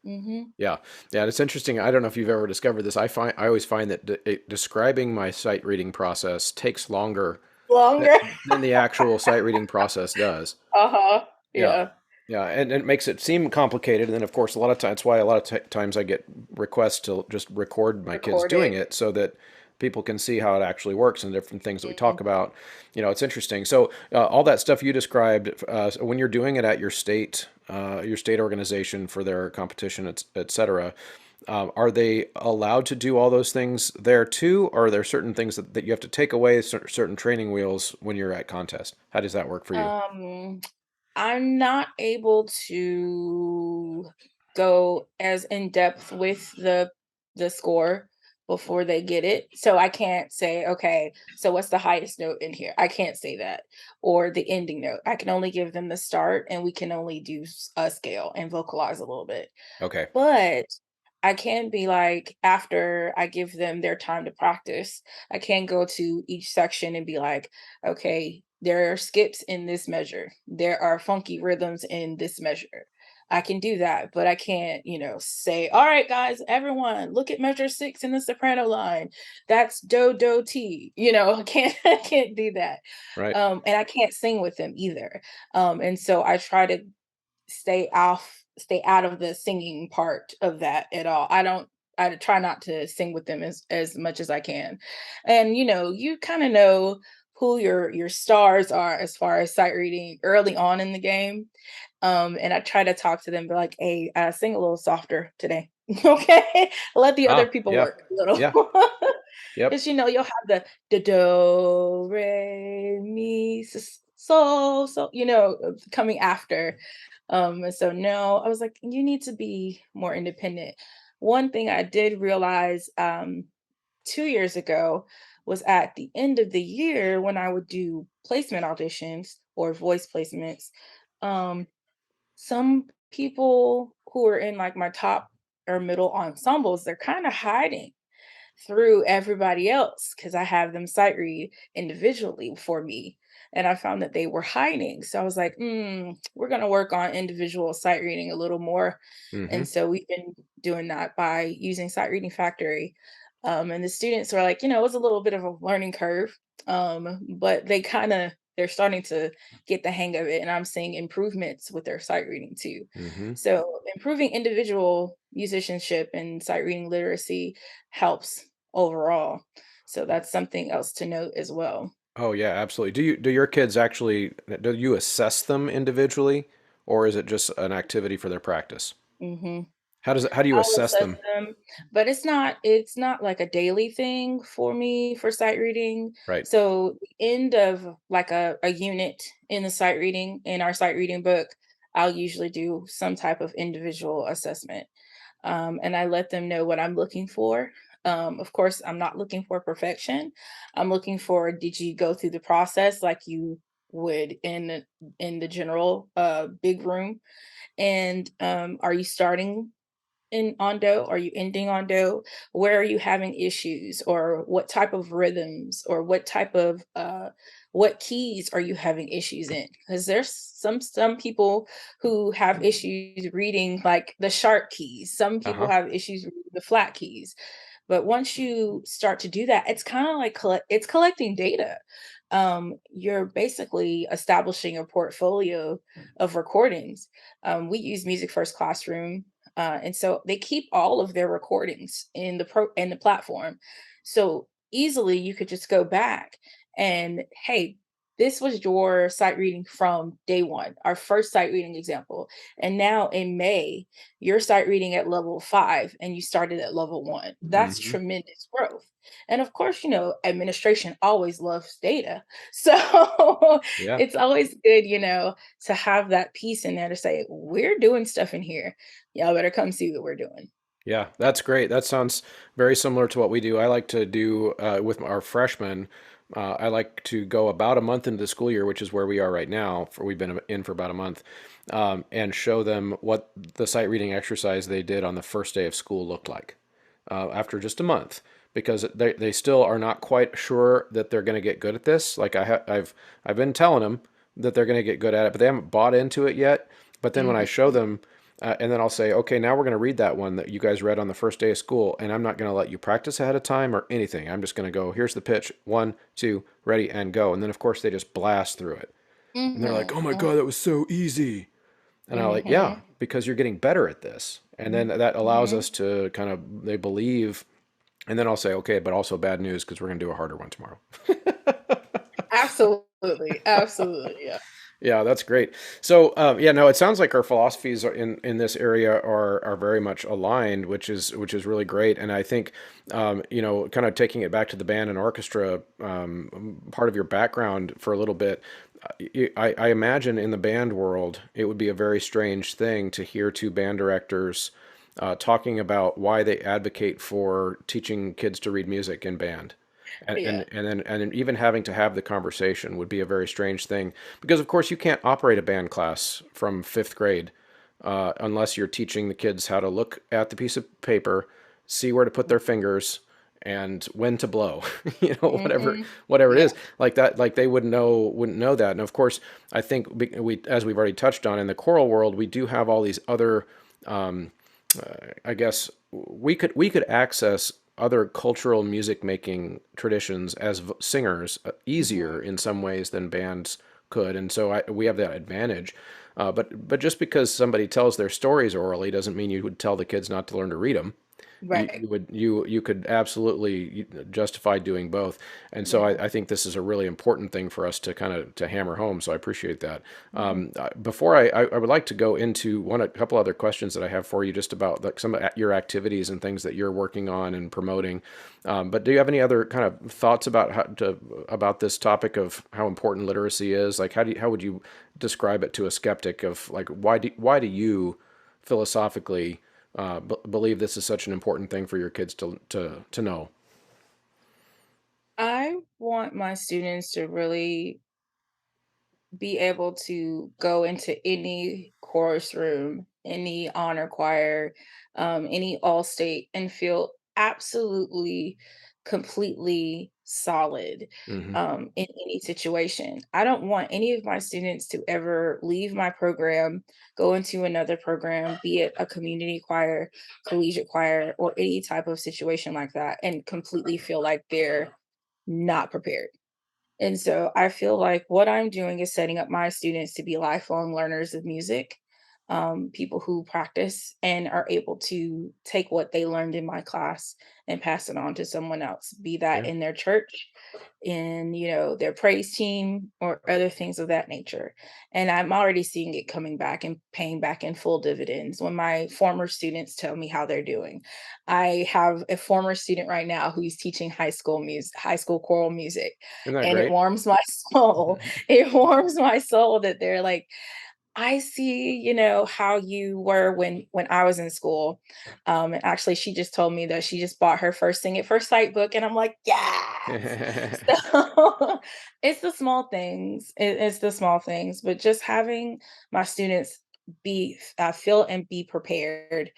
mhm. Yeah. Yeah. And it's interesting. I don't know if you've ever discovered this. I always find that describing my sight reading process takes longer than, Longer. than the actual sight reading process does. Uh-huh. Yeah. Yeah. Yeah, and it makes it seem complicated. And then, of course, a lot of times, that's why a lot of times I get requests to just record my kids Record doing it. it so that people can see how it actually works and different things that we Mhm. talk about. It's interesting. So, all that stuff you described, so when you're doing it at your state organization for their competition, et cetera, are they allowed to do all those things there too? Or are there certain things that you have to take away, certain training wheels when you're at contest? How does that work for you? Um, I'm not able to go as in depth with the score before they get it. So I can't say, okay, so what's the highest note in here? I can't say that. Or the ending note. I can only give them the start, and we can only do a scale and vocalize a little bit. Okay. But I can be like, after I give them their time to practice, I can go to each section and be like, okay, there are skips in this measure. There are funky rhythms in this measure. I can do that, but I can't, say, all right, guys, everyone, look at measure 6 in the soprano line. That's do do ti. I can't I can't do that. Right. And I can't sing with them either. And so I try to stay out of the singing part of that at all. I try not to sing with them as much as I can. And you kind of know who your stars are as far as sight reading early on in the game. And I try to talk to them, be like, hey, sing a little softer today. Okay. Let the other Ah, people yeah. work a little. Yeah. Yep. Because you'll have the do re mi so coming after. And so no, I was like, you need to be more independent. One thing I did realize 2 years ago was at the end of the year when I would do placement auditions or voice placements. Um, some people who are in like my top or middle ensembles, they're kind of hiding through everybody else because I have them sight read individually for me. And I found that they were hiding. So I was like, we're going to work on individual sight reading a little more. Hmm. And so we've been doing that by using Sight Reading Factory. And the students were like, it was a little bit of a learning curve, but they're starting to get the hang of it, and I'm seeing improvements with their sight reading too. Hmm. So improving individual musicianship and sight reading literacy helps overall. So that's something else to note as well. Oh yeah, absolutely. Do your kids actually do you assess them individually, or is it just an activity for their practice? hmm How do you I'll assess assess them? them, but it's not like a daily thing for me for sight reading. Right. So the end of like a unit in the sight reading in our sight reading book, I'll usually do some type of individual assessment. And I let them know what I'm looking for. Of course, I'm not looking for perfection. I'm looking for, did you go through the process like you would in the general big room? And are you starting in on do? Are you ending on do? Where are you having issues, or what type of rhythms, or what keys are you having issues in? Because there's some people who have issues reading like the sharp keys. Some people Uh-huh. have issues reading the flat keys. But once you start to do that, it's kind of like it's collecting data. You're basically establishing a portfolio of recordings. We use Music First Classroom, and so they keep all of their recordings in the platform. So easily you could just go back and, hey, this was your sight reading from day one, our first sight reading example. And now in May, you're sight reading at level 5 and you started at level 1. That's Hmm. tremendous growth. And of course, administration always loves data. So Yeah. it's always good, to have that piece in there to say, we're doing stuff in here. Y'all better come see what we're doing. Yeah, that's great. That sounds very similar to what we do. I like to do with our freshmen. I like to go about a month into the school year, which is where we are right now. We've been in for about a month, and show them what the sight reading exercise they did on the first day of school looked like after just a month, because they still are not quite sure that they're going to get good at this. Like I've been telling them that they're going to get good at it, but they haven't bought into it yet. But then when I show Mhm. them, and then I'll say, okay, now we're going to read that one that you guys read on the first day of school, and I'm not going to let you practice ahead of time or anything. I'm just going to go, here's the pitch, one, two, ready, and go. And then, of course, they just blast through it. And they're like, Mhm. oh my Mhm. God, that was so easy. And I'm like, yeah, Mhm. because you're getting better at this. And then Mhm. that allows Mhm. us to kind of, they believe. And then I'll say, okay, but also bad news because we're going to do a harder one tomorrow. Absolutely. Absolutely. Yeah. Yeah, that's great. So, yeah, no, it sounds like our philosophies in this area are very much aligned, which is really great. And I think, kind of taking it back to the band and orchestra, part of your background for a little bit. I imagine in the band world, it would be a very strange thing to hear two band directors talking about why they advocate for teaching kids to read music in band. Yeah. And then even having to have the conversation would be a very strange thing because of course you can't operate a band class from fifth grade unless you're teaching the kids how to look at the piece of paper, see where to put their fingers, and when to blow. Whatever Mhm. whatever it Yeah. is like that. Like they wouldn't know that. And of course, I think we, as we've already touched on in the choral world, we do have all these other I guess we could access other cultural music making traditions as singers easier Mhm. in some ways than bands could, and so we have that advantage. But just because somebody tells their stories orally doesn't mean you would tell the kids not to learn to read them. you, Right. you would you could absolutely justify doing both, and so Yeah. I think this is a really important thing for us to kind of to hammer home. So I appreciate that. Mhm. Before I would like to go into a couple other questions that I have for you, just about like some of your activities and things that you're working on and promoting. But do you have any other kind of thoughts about about this topic of how important literacy is? Like how would you describe it to a skeptic of like why do you philosophically believe this is such an important thing for your kids to know. I want my students to really be able to go into any chorus room, any honor choir, any all state, and feel absolutely, completely solid Hmm. in any situation. I don't want any of my students to ever leave my program, go into another program, be it a community choir, collegiate choir, or any type of situation like that, and completely feel like they're not prepared. And so I feel like what I'm doing is setting up my students to be lifelong learners of music, people who practice and are able to take what they learned in my class and pass it on to someone else, be that Yeah. in their church, in their praise team, or other things of that nature. And I'm already seeing it coming back and paying back in full dividends when my former students tell me how they're doing. I have a former student right now who's teaching high school choral music, Isn't that and it great? warms my soul. It warms my soul that they're like, I see, how you were when I was in school. And actually, she just told me that she just bought her first Sing at First Sight book, and I'm like, yes. So it's the small things. It's the small things, but just having my students feel and be prepared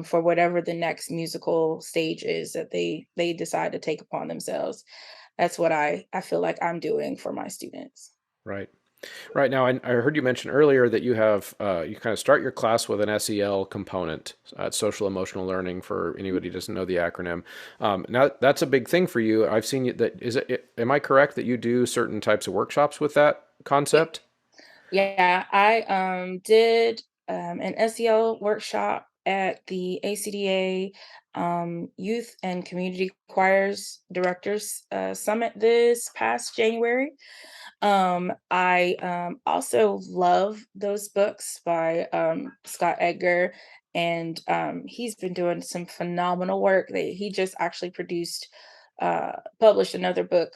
for whatever the next musical stage is that they decide to take upon themselves. That's what I feel like I'm doing for my students. Right. Right now, I heard you mention earlier that you have you kind of start your class with an SEL component, social emotional learning. For anybody who doesn't know the acronym, now that's a big thing for you. I've seen you. That is it. Am I correct that you do certain types of workshops with that Yeah. concept? Yeah, I did an SEL workshop at the ACDA Youth and Community Choirs Directors Summit this past January. I also love those books by Scott Edgar, and he's been doing some phenomenal work. He just actually published another book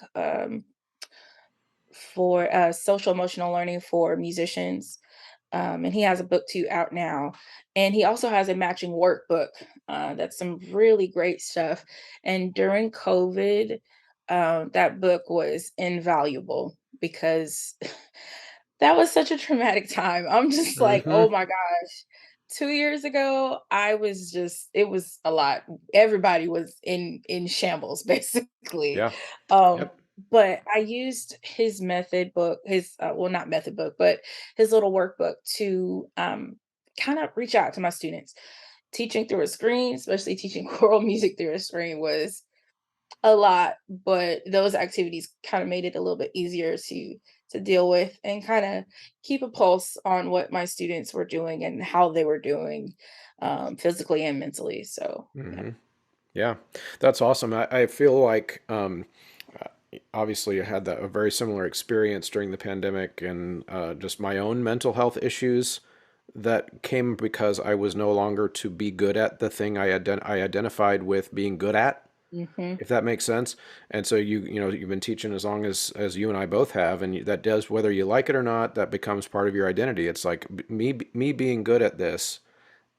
for social emotional learning for musicians. And he has a book too out now. And he also has a matching workbook that's some really great stuff. And during COVID, that book was invaluable because that was such a traumatic time. I'm just like, Hmm. oh my gosh. 2 years ago, it was a lot. Everybody was in shambles, basically. Yeah. Um, Yep. but I used his method book, well, not method book, but his little workbook to kind of reach out to my students. Teaching through a screen, especially teaching choral music through a screen, was a lot, but those activities kind of made it a little bit easier to deal with and kind of keep a pulse on what my students were doing and how they were doing physically and mentally. So yeah. Hmm. Yeah, that's awesome. I feel like obviously I had a very similar experience during the pandemic and just my own mental health issues that came because I was no longer to be good at the thing I identified with being good at, Hmm. if that makes sense. And so you've been teaching as long as you and I both have, and that does, whether you like it or not, that becomes part of your identity. It's like me being good at this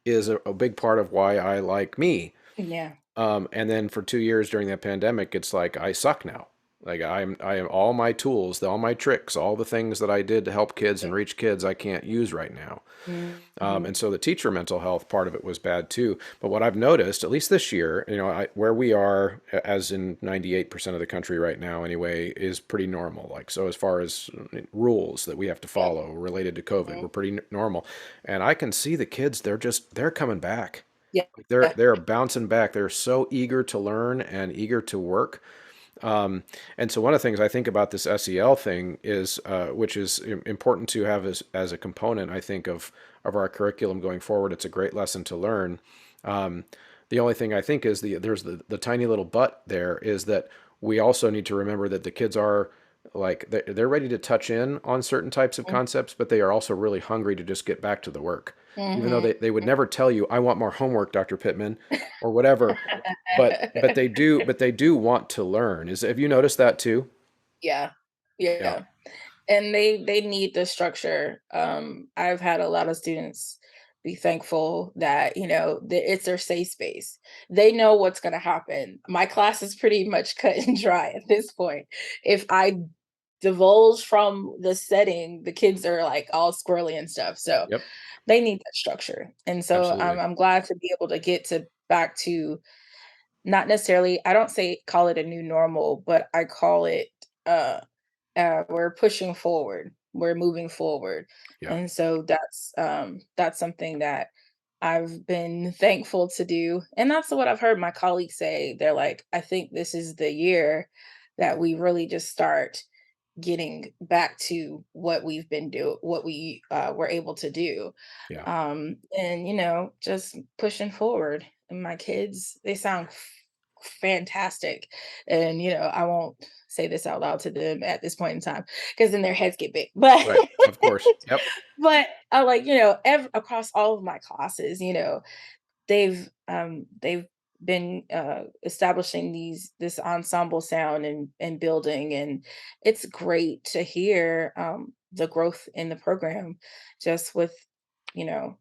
is a big part of why I like me. Yeah. And then for 2 years during that pandemic, it's like I suck now. Like I am all my tools, all my tricks, all the things that I did to help kids and reach kids, I can't use right now. And Hmm. so the teacher mental health part of it was bad too. But what I've noticed, at least this year, where we are, as in 98% of the country right now anyway, is pretty normal. Like, so as far as rules that we have to Yeah. follow related to COVID, Hmm. we're pretty normal. And I can see the kids, they're coming back. Yeah. They're bouncing back. They're so eager to learn and eager to work. And so one of the things I think about this SEL thing is, which is important to have as a component, I think, of our curriculum going forward. It's a great lesson to learn. Um, the only thing I think is there's the tiny little but there is that we also need to remember that the kids are like they're ready to touch in on certain types of concepts, but they are also really hungry to just get back to the work. Even though Hmm. they would never tell you, I want more homework, Dr. Pittman, or whatever, but they do want to learn. Have you noticed that too? Yeah. Yeah. Yeah. And they need the structure. I've had a lot of students be thankful that it's their safe space. They know what's going to happen. My class is pretty much cut and dry at this point. If I divulge from the setting, the kids are like all squirrely and stuff. So Yep. they need that structure. And so Absolutely. I'm glad to be able to get to back to not necessarily, I don't say call it a new normal, but I call it uh we're pushing forward, we're moving forward. Yeah. And so that's something that I've been thankful to do. And that's what I've heard my colleagues say. They're like, I think this is the year that we really just start getting back to what we've been do what we were able to do. Yeah. And just pushing forward. And my kids, they sound fantastic. And I won't say this out loud to them at this point in time because then their heads get big. But Right. Of course. Yep. but I like, across all of my classes, they've been establishing this ensemble sound and building, and it's great to hear the growth in the program just with you know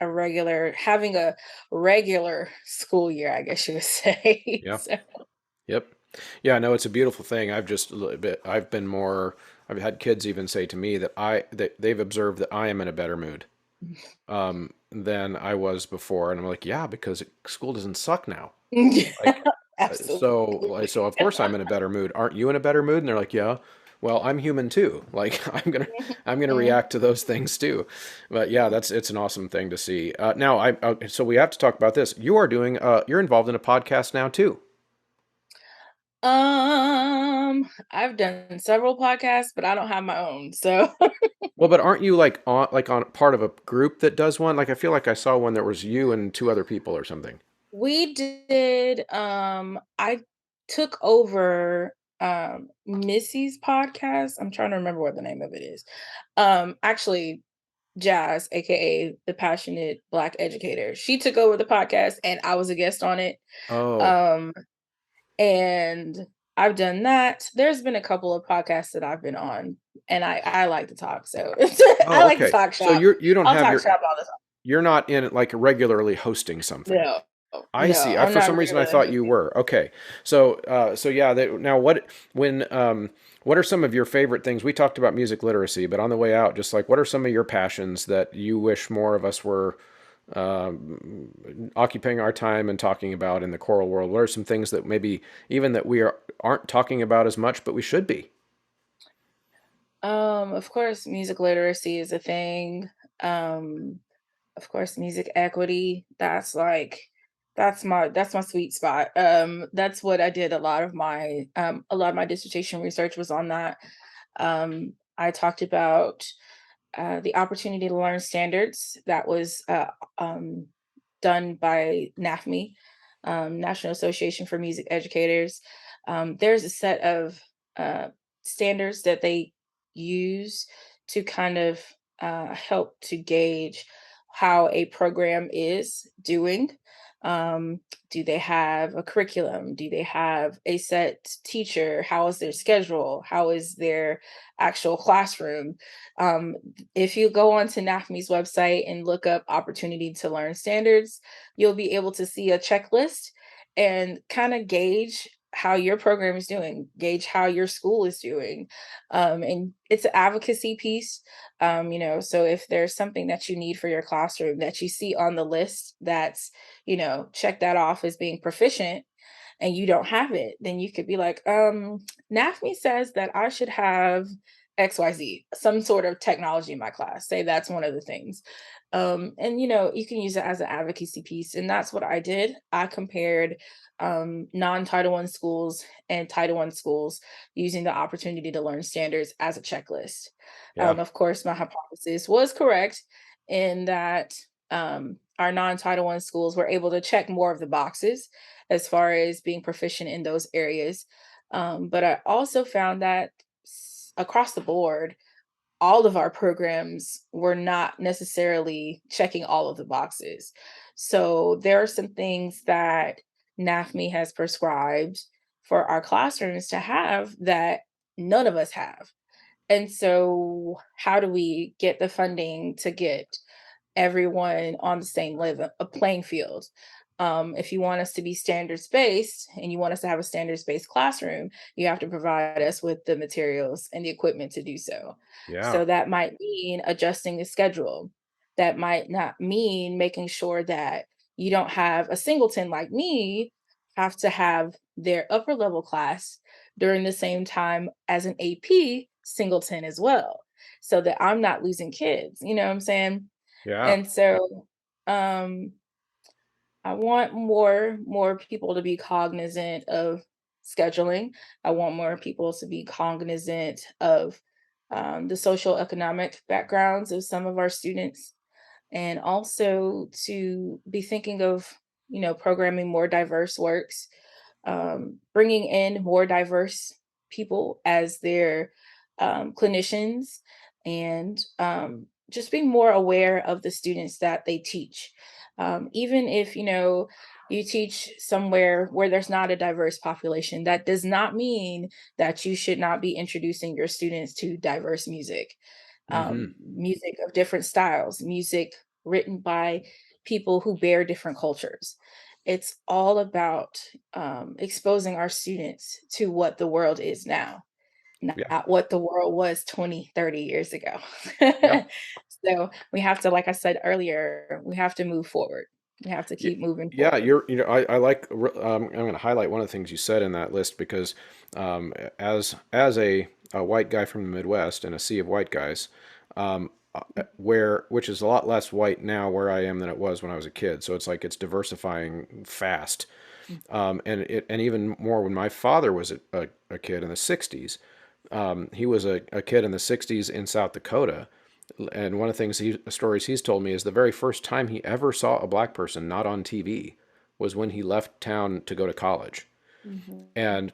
having a regular school year, I guess you would say. Yeah. So Yep. Yeah, no, it's a beautiful thing. I've been more, I've had kids even say to me that they've observed that I am in a better mood than I was before. And I'm like, yeah, because school doesn't suck now. yeah, Like, absolutely. so of course I'm in a better mood. Aren't you in a better mood? And they're like, yeah. Well, I'm human too. Like I'm gonna Mhm. react to those things too. But yeah, it's an awesome thing to see. Now so we have to talk about this. You are doing you're involved in a podcast now too. I've done several podcasts, but I don't have my own. So Well, but aren't you like on part of a group that does one? Like I feel like I saw one that was you and two other people or something. we did, I took over Missy's podcast. I'm trying to remember what the name of it is. Actually, Jazz, aka the Passionate Black Educator. She took over the podcast and I was a guest on it. Oh. Um and I've done that. There's been a couple of podcasts that I've been on, and I like to talk, so I Oh, like to okay. talk So shop. you don't I'll have talk your shop all the time. you're not in it like regularly hosting something. No, I no, see. I I'm for not some reason I regularly thought you hosting. were. Okay. So yeah, now what are some of your favorite things? We talked about music literacy, but on the way out, just like what are some of your passions that you wish more of us were occupying our time and talking about in the choral world? What are some things that maybe even that aren't talking about as much, but we should be? Of course, music literacy is a thing. Um, of course, music equity. That's my sweet spot. That's what I did. A lot of my dissertation research was on that. I talked about the opportunity to learn standards that was done by NAFME, National Association for Music Educators. There's a set of uh, standards that they use to kind of help to gauge how a program is doing. Um, do they have a curriculum? Do they have a set teacher? How is their schedule? How is their actual classroom? If you go onto NAFME's website and look up opportunity to learn standards, you'll be able to see a checklist and kind of gauge how your program is doing, gauge how your school is doing. And it's an advocacy piece. So if there's something that you need for your classroom that you see on the list that's, check that off as being proficient, and you don't have it, then you could be like, NAFME says that I should have XYZ, some sort of technology in my class. Say that's one of the things. And you can use it as an advocacy piece. And that's what I did. I compared non-Title I schools and Title I schools using the opportunity to learn standards as a checklist. Yeah. Of course, my hypothesis was correct in that our non-Title I schools were able to check more of the boxes as far as being proficient in those areas. But I also found that across the board, all of our programs were not necessarily checking all of the boxes. So there are some things that NAFME has prescribed for our classrooms to have that none of us have. And so, how do we get the funding to get everyone on the same level, a playing field? If you want us to be standards based and you want us to have a standards based classroom, you have to provide us with the materials and the equipment to do so. Yeah. So that might mean adjusting the schedule. That might not mean making sure that you don't have a singleton like me have to have their upper level class during the same time as an AP singleton as well, so that I'm not losing kids, you know what I'm saying? Yeah. And so, um, I want more people to be cognizant of scheduling. I want more people to be cognizant of the social economic backgrounds of some of our students, and also to be thinking of, programming more diverse works, bringing in more diverse people as their clinicians, and just being more aware of the students that they teach. Even if, you teach somewhere where there's not a diverse population, that does not mean that you should not be introducing your students to diverse music, Hmm. music of different styles, music written by people who bear different cultures. It's all about exposing our students to what the world is now, Yeah. not what the world was 20, 30 years ago. Yep. So we have to, like I said earlier, we have to move forward. We have to Y- keep moving Yeah, forward. I like, I'm going to highlight one of the things you said in that list because as a white guy from the Midwest and a sea of white guys, which is a lot less white now where I am than it was when I was a kid. So it's like it's diversifying fast. And even more when my father was a kid in the 60s. He was a kid in the 60s in South Dakota. And one of the stories he's told me is the very first time he ever saw a black person not on TV was when he left town to go to college. Mhm. And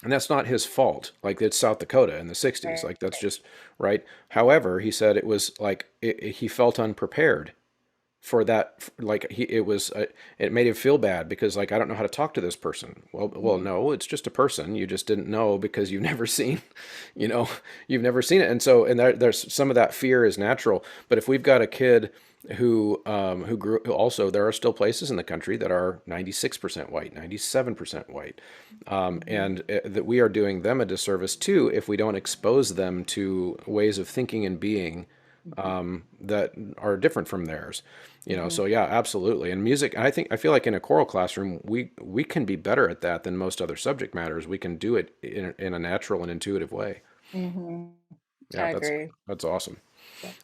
that's not his fault. Like it's South Dakota in the 60s. Right. Like that's just right. However, he said it was like he felt unprepared for that. Like it made him feel bad because like I don't know how to talk to this person. Well Mhm. no, it's just a person. You just didn't know because you've never seen, you know, you've never seen it. And so there's some of that fear is natural. But if we've got a kid who also there are still places in the country that are 96% white, 97% white, Mhm. and that we are doing them a disservice too if we don't expose them to ways of thinking and being Mhm. that are different from theirs. So Mhm. yeah, absolutely. And music, I feel like in a choral classroom, we can be better at that than most other subject matters. We can do it in a natural and intuitive way. Mhm. Yeah, I agree. that's awesome.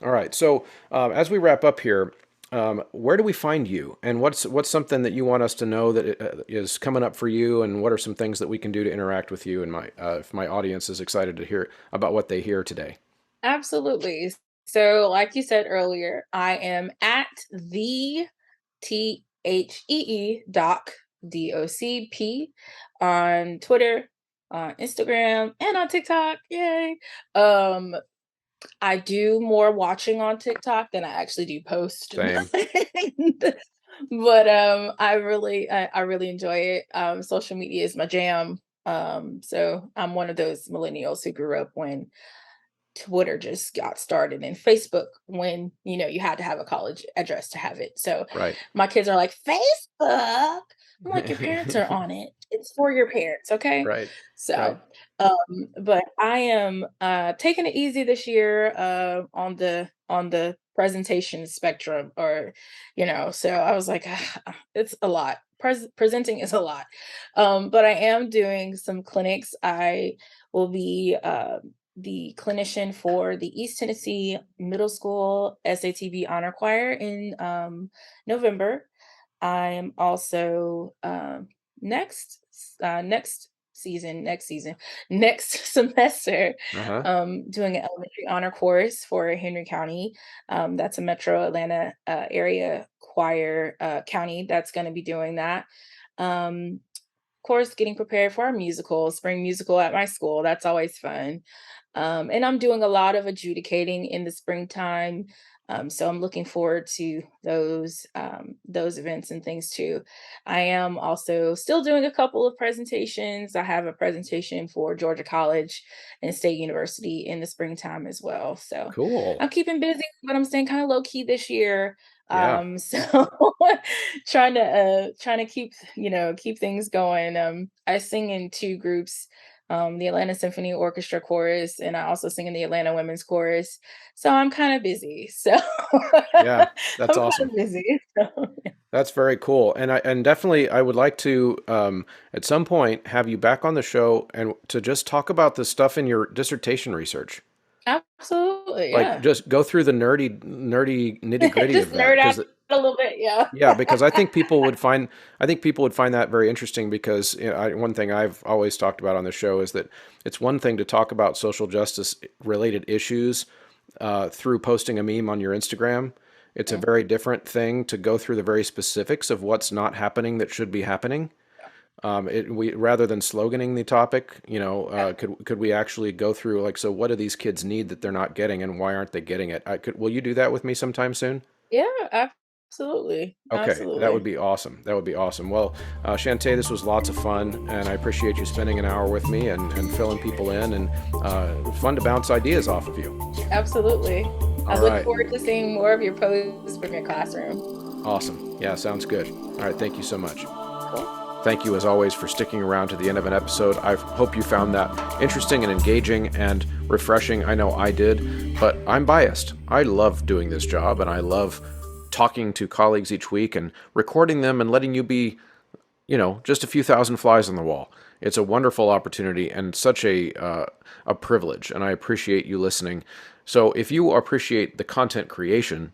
All right, so as we wrap up here, where do we find you, and what's something that you want us to know that is coming up for you, and what are some things that we can do to interact with you, and my if my audience is excited to hear about what they hear today? Absolutely. So, like you said earlier, I am at the THEE DOCP on Twitter, on Instagram, and on TikTok. Yay. Um, I do more watching on TikTok than I actually do post. Same. But I really enjoy it. Social media is my jam. So I'm one of those millennials who grew up when Twitter just got started and Facebook when, you had to have a college address to have it. So Right. my kids are like, Facebook. I'm like, your parents are on it. It's for your parents, okay? Right. Right. So, but I am taking it easy this year on the presentation spectrum, or so I was like, it's a lot. Presenting is a lot. But I am doing some clinics. I will be the clinician for the East Tennessee Middle School SATB Honor Choir in November. I am also next season, next semester, Uh-huh. doing an elementary honor course for Henry County. That's a Metro Atlanta area choir county that's going to be doing that. Course, getting prepared for our musical, spring musical at my school. That's always fun. And I'm doing a lot of adjudicating in the springtime. So I'm looking forward to those events and things too. I am also still doing a couple of presentations. I have a presentation for Georgia College and State University in the springtime as well. So Cool. I'm keeping busy, but I'm staying kind of low key this year. Yeah. So trying to keep things going. I sing in two groups the Atlanta Symphony Orchestra chorus, and I also sing in the Atlanta Women's Chorus. So I'm kind of busy. So Yeah, I'm that's kind awesome. of busy. So, That's very cool, and definitely I would like to at some point have you back on the show and to just talk about the stuff in your dissertation research. absolutely, Like yeah. just go through the nerdy nitty gritty Just of that nerd out because a little bit, yeah. yeah, because I think people would find that very interesting because one thing I've always talked about on the show is that it's one thing to talk about social justice related issues through posting a meme on your Instagram. It's a Mm, very different thing to go through the very specifics of what's not happening that should be happening. We rather than sloganing the topic, yeah. could we actually go through like, so what do these kids need that they're not getting, and why aren't they getting it? Will you do that with me sometime soon? Yeah, absolutely. Okay, that would Absolutely. be awesome. That would be awesome. Well, Shantae, this was lots of fun, and I appreciate you spending an hour with me and filling people in, and fun to bounce ideas off of you. Absolutely. I All look right, forward to seeing more of your posts from your classroom. awesome. Yeah, sounds good. All right, thank you so much. Cool. Thank you, as always, for sticking around to the end of an episode. I hope you found that interesting and engaging and refreshing. I know I did, but I'm biased. I love doing this job, and I love talking to colleagues each week and recording them and letting you be, just a few thousand flies on the wall. It's a wonderful opportunity and such a privilege, and I appreciate you listening. So if you appreciate the content creation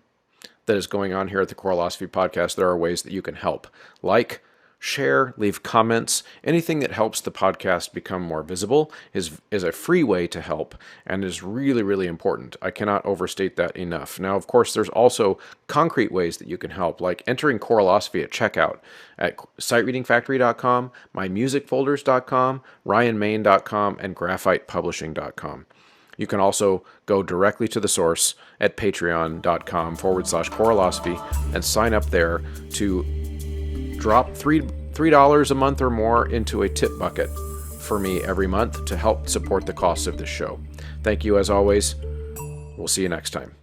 that is going on here at the Choralosophy Podcast, there are ways that you can help. Like, share, leave comments. Anything that helps the podcast become more visible is a free way to help and is really, really important. I cannot overstate that enough. Now, of course, there's also concrete ways that you can help, like entering Choralosophy at checkout at sightreadingfactory.com, mymusicfolders.com, ryanmain.com, and graphitepublishing.com. You can also go directly to the source at patreon.com/choralosophy and sign up there to drop $3 a month or more into a tip bucket for me every month to help support the costs of this show. Thank you as always. We'll see you next time.